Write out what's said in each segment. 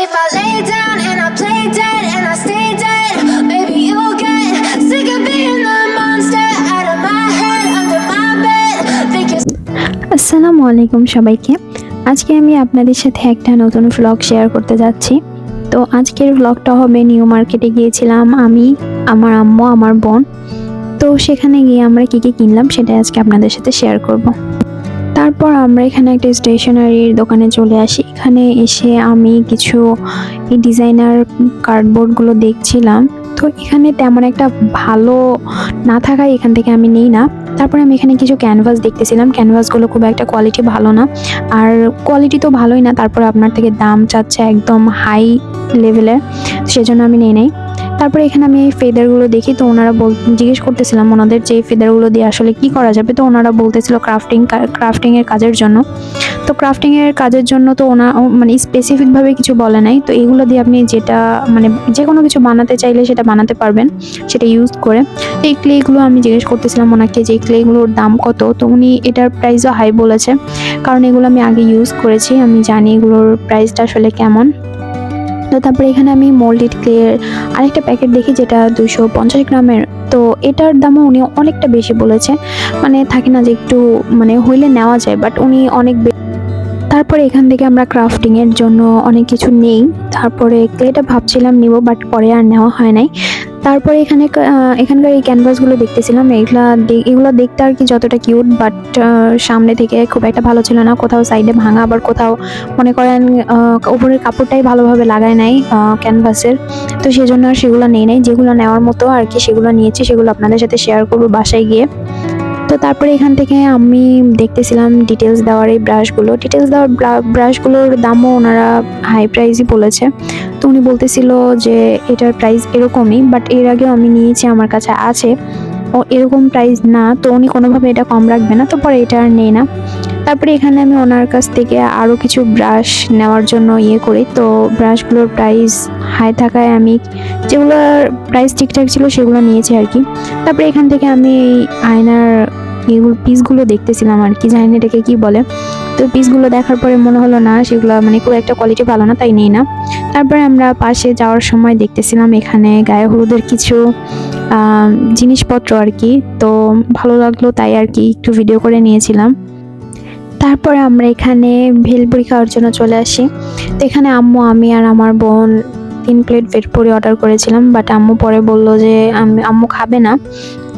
if I lay down and I play dead and I stay dead, maybe you'll get sick of being the monster out of my head, under my bed. Think you're আসসালামু আলাইকুম সবাইকে। আজকে আমি আপনাদের সাথে একটা নতুন vlog share করতে যাচ্ছি। তো আজকের ভ্লগটা হবে নিউ মার্কেটে গিয়েছিলাম আমি, আমার আম্মু, আমার বোন। তো সেখানে গিয়ে আমরা কি কি কিনলাম সেটা আজকে আপনাদের সাথে শেয়ার করব। তারপর আমরা এখানে একটা স্টেশনারির দোকানে চলে আসি। এখানে এসে আমি কিছু এই ডিজাইনার কার্ডবোর্ডগুলো দেখছিলাম। তো এখানে তেমন একটা ভালো না থাকায় এখান থেকে আমি নেই না। তারপরে আমি এখানে কিছু ক্যানভাস দেখতেছিলাম, ক্যানভাসগুলো খুব একটা কোয়ালিটি ভালো না, আর কোয়ালিটি তো ভালোই না, তারপরে আপনার থেকে দাম চাচ্ছে একদম হাই লেভেলের, সেজন্য আমি নেই নাই। তারপরে এখানে আমি এই ফেদারগুলো দেখি, তো ওনারা জিজ্ঞেস করতেছিলাম ওনাদের যে এই ফেদারগুলো দিয়ে আসলে কি করা যাবে। তো ওনারা বলতেছিল ক্রাফটিংয়ের কাজের জন্য। তো ক্রাফটিংয়ের কাজের জন্য তো মানে স্পেসিফিকভাবে কিছু বলে নাই। তো এগুলো দিয়ে আপনি যেটা মানে যে কোনো কিছু বানাতে চাইলে সেটা বানাতে পারবেন সেটা ইউজ করে। তো এই ক্লেগুলো আমি জিজ্ঞেস করতেছিলাম ওনাকে যে এই ক্লেগুলোর দাম কত। তো উনি এটার প্রাইসও হাই বলেছে, কারণ এগুলো আমি আগে ইউজ করেছি, আমি জানি এগুলোর প্রাইসটা আসলে কেমন। তো তারপরে এখানে আমি মোল্ডেড ক্লের আরেকটা প্যাকেট দেখি যেটা 250 গ্রামের। তো এটার দামও উনি অনেকটা বেশি বলেছে, মানে থাকে না যে একটু মানে হইলে নেওয়া যায়, বাট উনি অনেক। তারপরে এখান থেকে আমরা ক্রাফটিং এর জন্য অনেক কিছু নেই। তারপরে ক্লেটা ভাবছিলাম নিব, বাট পরে আর নেওয়া হয় নাই। তারপরে এখানকার এই ক্যানভাসগুলো দেখতেছিলাম, এগুলো দেখতে আর কি যতটা কিউট, বাট সামনে থেকে খুব একটা ভালো ছিল না, কোথাও সাইডে ভাঙা, আবার কোথাও মনে করেন উপরের কাপড়টাই ভালোভাবে লাগায় নাই ক্যানভাসের। তো সেজন্য আর সেগুলো নেই নাই, যেগুলো নেওয়ার মতো আর কি সেগুলো নিয়েছি, সেগুলো আপনাদের সাথে শেয়ার করবো বাসায় গিয়ে। তো তারপরে এখান থেকে আমি দেখতেছিলাম ডিটেলস দেওয়ার এই ব্রাশগুলোর দামও ওনারা হাই প্রাইসই বলেছে। তো উনি বলতেছিল যে এটার প্রাইস এরকমই, বাট এর আগেও আমি নিয়েছি, আমার কাছে আছে, ও এরকম প্রাইস না, তো উনি কোনোভাবে এটা কম রাখবে না, তো পরে এটা আর নেই না। তারপরে এখানে আমি ওনার কাছ থেকে আরও কিছু ব্রাশ নেওয়ার জন্য করি। তো ব্রাশগুলোর প্রাইস হাই থাকায় আমি যেগুলোর প্রাইস ঠিকঠাক ছিল সেগুলো নিয়েছি আর কি। তারপরে এখান থেকে আমি আয়নার পিসগুলো দেখতেছিলাম আর কি, জানি না এটাকে কি বলে। তো পিসগুলো দেখার পরে মনে হলো না সেগুলো মানে খুব একটা কোয়ালিটি ভালো না, তাই নেই না। তারপরে আমরা পাশে যাওয়ার সময় দেখতেছিলাম এখানে গায়ে হলুদের কিছু জিনিসপত্র আর কি, তো ভালো লাগলো তাই আর কি একটু ভিডিও করে নিয়েছিলাম। তারপরে আমরা এখানে ভেলপুরি খাওয়ার জন্য চলে আসি। তো এখানে আম্মু, আমি আর আমার বোন 3 প্লেট ভেলপুরি অর্ডার করেছিলাম, বাট আম্মু পরে বললো যে আম্মু খাবে না,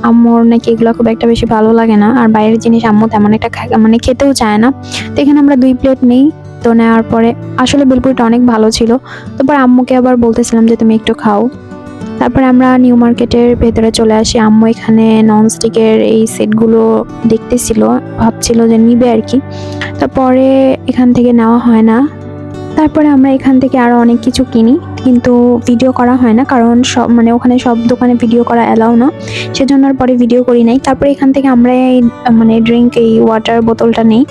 আম্মুর নাকি এগুলো খুব একটা বেশি ভালো লাগে না, আর বাইরের জিনিস আম্মু তেমন একটা মানে খেতেও চায় না। তো এখানে আমরা 2 প্লেট নেই। তো নেওয়ার পরে আসলে ভেলপুরিটা অনেক ভালো ছিল, তারপর আম্মুকে আবার বলতেছিলাম যে তুমি একটু খাও। তারপরে আমরা নিউ মার্কেটের ভেতরে চলে আসি। আম্মু এখানে ননস্টিকের এই সেটগুলো দেখতেছিল, ভাবছিল যে নিবে আর কি, তারপরে এখান থেকে নেওয়া হয় না। তারপরে আমরা এখান থেকে আরো অনেক কিছু কিনি, কিন্তু ভিডিও করা হয় না, কারণ সব মানে ওখানে সব দোকানে ভিডিও করা এলাও না, সেজন্য আর পরে ভিডিও করি নাই। তারপরে এখান থেকে আমরা এই মানে এই ওয়াটার বোতলটা নেই।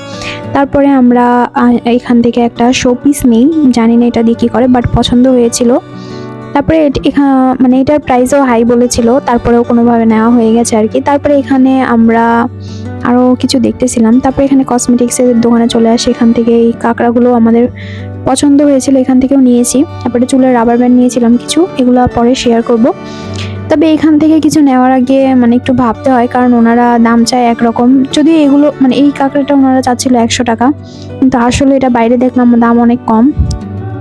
তারপরে আমরা এখান থেকে একটা শোপিস নেই, জানি না এটা দিয়ে কি করে, বাট পছন্দ হয়েছিল। তারপরে মানে এটার প্রাইসও হাই বলেছিল, তারপরেও কোনোভাবে নেওয়া হয়ে গেছে আর কি। তারপরে এখানে আমরা আরও কিছু দেখতেছিলাম। তারপরে এখানে কসমেটিক্সের দোকানে চলে আসি, এখান থেকে এই কাঁকড়াগুলো আমাদের পছন্দ হয়েছিল, এখান থেকেও নিয়েছি। তারপরে চুলের রাবার ব্যান্ড নিয়েছিলাম কিছু, এগুলো পরে শেয়ার করব। তবে এখান থেকে কিছু নেওয়ার আগে মানে একটু ভাবতে হয়, কারণ ওনারা দাম চায় একরকম, যদি এগুলো মানে এই কাঁকড়াটা ওনারা চাচ্ছিল 100 টাকা, কিন্তু আসলে এটা বাইরে দেখলাম দাম অনেক কম।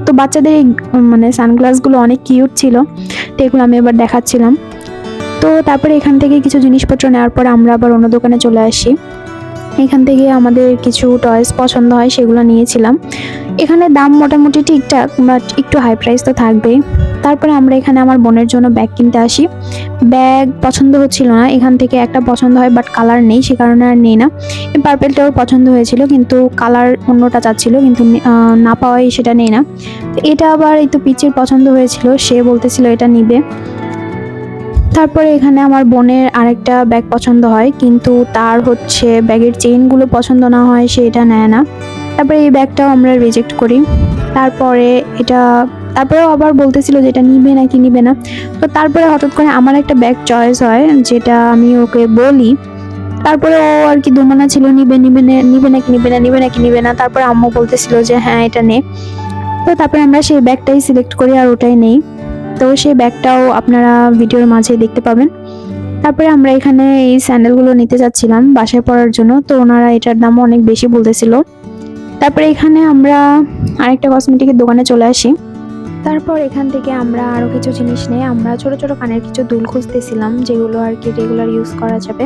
তো বাচ্চাদের এই মানে সানগ্লাসগুলো অনেক কিউট ছিল, তো এগুলো আমি এবার দেখাচ্ছিলাম। তো তারপরে এখান থেকে কিছু জিনিসপত্র নেওয়ার পর আমরা আবার অন্য দোকানে চলে আসি। এখান থেকে আমাদের কিছু টয়েস পছন্দ হয়, সেগুলো নিয়েছিলাম। এখানে দাম মোটামুটি ঠিকঠাক, বাট একটু হাই প্রাইস তো থাকবেই। তারপরে আমরা এখানে আমার বোনের জন্য ব্যাগ কিনতে আসি। ব্যাগ পছন্দ হচ্ছিল না, এখান থেকে একটা পছন্দ হয় বাট কালার নেই, সে কারণে আর নেই না। এই পার্পেলটাও পছন্দ হয়েছিল, কিন্তু কালার অন্যটা চাচ্ছিল, কিন্তু না পাওয়াই সেটা নেই না। তো এটা আবার এই তো পিচির পছন্দ হয়েছিল, সে বলতেছিল এটা নিবে। তারপরে এখানে আমার বোনের আরেকটা ব্যাগ পছন্দ হয়, কিন্তু তার হচ্ছে ব্যাগের চেইনগুলো পছন্দ না হয়, সে এটা নেয় না। তারপরে এই ব্যাগটাও আমরা রিজেক্ট করি। তারপরেও আবার বলতেছিল যে এটা নিবে নাকি নিবে না। তো তারপরে হঠাৎ করে আমার একটা ব্যাগ চয়েস হয়, যেটা আমি ওকে বলি। তারপরে ও আর কি দোমানা ছিল, নিবে নাকি নিবে না। তারপরে আম্মু বলতেছিল যে হ্যাঁ এটা নে। তো তারপরে আমরা সেই ব্যাগটাই সিলেক্ট করি আর ওটাই নেই। তো সেই ব্যাগটাও আপনারা ভিডিওর মাঝে দেখতে পাবেন। তারপরে আমরা এখানে এই স্যান্ডেলগুলো নিতে যাচ্ছিলাম বাসায় পরার জন্য, তো ওনারা এটার দামও অনেক বেশি বলতেছিল। তারপরে এখানে আমরা আরেকটা কসমেটিকের দোকানে চলে আসি। তারপর এখান থেকে আমরা আরও কিছু জিনিস নিয়ে আমরা ছোট ছোট কানের কিছু দুল খুঁজতেছিলাম, যেগুলো আর কি রেগুলার ইউজ করা যাবে।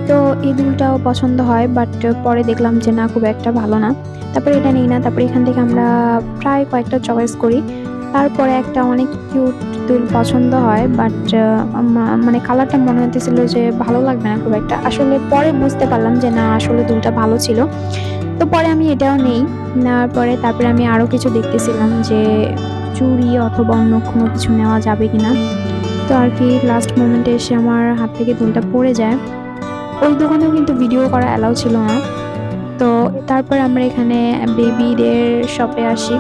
তো এই দুলটাও পছন্দ হয়, বাট পরে দেখলাম যে না, খুব একটা ভালো না। তারপরে এটা নিই না। তারপরে এখান থেকে আমরা প্রায় কয়েকটা চয়েস করি। তারপরে একটা অনেক কিউট দুল পছন্দ হয়, বাট মানে কালারটা মনে হতেছিল যে ভালো লাগবে না খুব একটা। আসলে পরে বুঝতে পারলাম যে না, আসলে দুলটা ভালো ছিল। তো পরে আমি এটাও নেই। নেওয়ার পরে তারপরে আমি আরও কিছু দেখতেছিলাম যে চুড়ি অথবা অন্য কোনো কিছু নেওয়া যাবে কিনা। তো আর কি লাস্ট মোমেন্টে এসে আমার হাত থেকে দুলটা পড়ে যায়। ওই দোকানেও কিন্তু ভিডিও করা অ্যালাউ ছিল না। তো তারপর আমরা এখানে বেবিদের শপে আসি।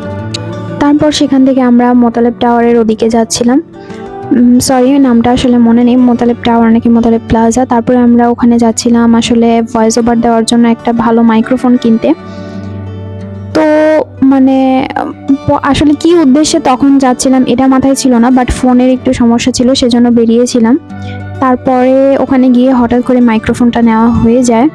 তারপর সেখান থেকে আমরা মোতালেব টাওয়ারের ওদিকে যাচ্ছিলাম। সরি, নামটা আসলে মনে নেই, মোতালেব টাওয়ার নাকি মোতালেব প্লাজা। তারপরে আমরা ওখানে যাচ্ছিলাম আসলে ভয়েস ওভার দেওয়ার জন্য একটা ভালো মাইক্রোফোন কিনতে। তো মানে আসলে কি উদ্দেশ্যে তখন যাচ্ছিলাম এটা মাথায় ছিল না, বাট ফোনের একটু সমস্যা ছিল, সেজন্য বেরিয়েছিলাম। তারপরে ওখানে গিয়ে হঠাৎ করে মাইক্রোফোনটা নেওয়া হয়ে যায়,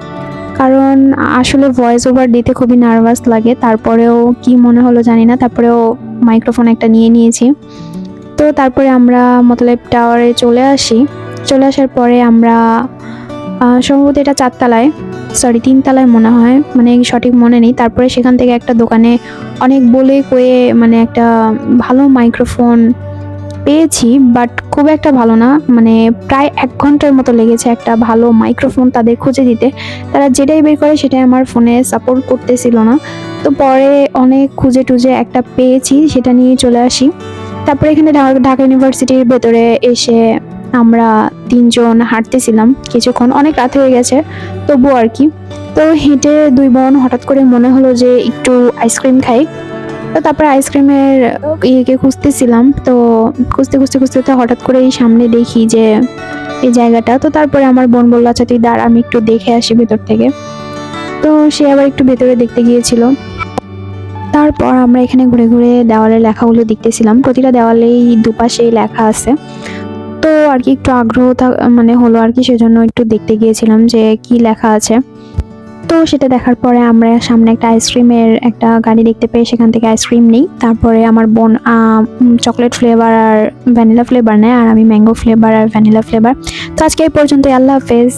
কারণ আসলে ভয়েস ওভার দিতে খুবই নার্ভাস লাগে। তারপরেও কি মনে হলো জানি না, তারপরেও মাইক্রোফোন একটা নিয়ে নিয়েছি। তো তারপরে আমরা মোতালেব টাওয়ারে চলে আসি। চলে আসার পরে আমরা সম্ভবত এটা 3 তলায় মনে হয়, মানে সঠিক মনে নেই। তারপরে সেখান থেকে একটা দোকানে অনেক বলে কয়ে মানে একটা ভালো মাইক্রোফোন পেয়েছি, বাট খুব একটা ভালো না। মানে প্রায় 1 ঘন্টার মতো লেগেছে একটা ভালো মাইক্রোফোন তাদের খুঁজে দিতে। তারা যেটাই বের করে সেটাই আমার ফোনে সাপোর্ট করতেছিল না। তো পরে অনেক খুঁজে টুজে একটা পেয়েছি, সেটা নিয়ে চলে আসি। তারপরে এখানে ঢাকা ইউনিভার্সিটির ভেতরে এসে আমরা 3 জন হাঁটতেছিলাম কিছুক্ষণ, অনেক রাত হয়ে গেছে তবু আর কি। তো হেঁটে 2 বোন হঠাৎ করে মনে হলো যে একটু আইসক্রিম খাই। তো তারপরে আইসক্রিমের ইয়েকে খুঁজতেছিলাম। তো খুঁজতে খুঁজতে খুঁজতে খুঁজতে হঠাৎ করে এই সামনে দেখি যে এই জায়গাটা। তো তারপরে আমার বোন বললো আচ্ছা তুই দাঁড়া, আমি একটু দেখে আসি ভেতর থেকে। তো সে আবার একটু ভেতরে দেখতে গিয়েছিল। তারপর আমরা এখানে ঘুরে ঘুরে দেওয়ালের লেখাগুলো দেখতেছিলাম। প্রতিটা দেওয়ালেই দুপাশেই লেখা আছে। তো আর কি একটু আগ্রহ মানে হলো আর কি, সেজন্য একটু দেখতে গিয়েছিলাম যে কি লেখা আছে। তো সেটা দেখার পরে আমরা সামনে একটা আইসক্রিমের একটা গাড়ি দেখতে পেয়ে সেখান থেকে আইসক্রিম নিই। তারপরে আমার বোন চকলেট ফ্লেভার আর ভ্যানিলা ফ্লেভার নেয়, আর আমি ম্যাঙ্গো ফ্লেভার আর ভ্যানিলা ফ্লেভার। তো আজকে এই পর্যন্তই, আল্লাহ হাফেজ।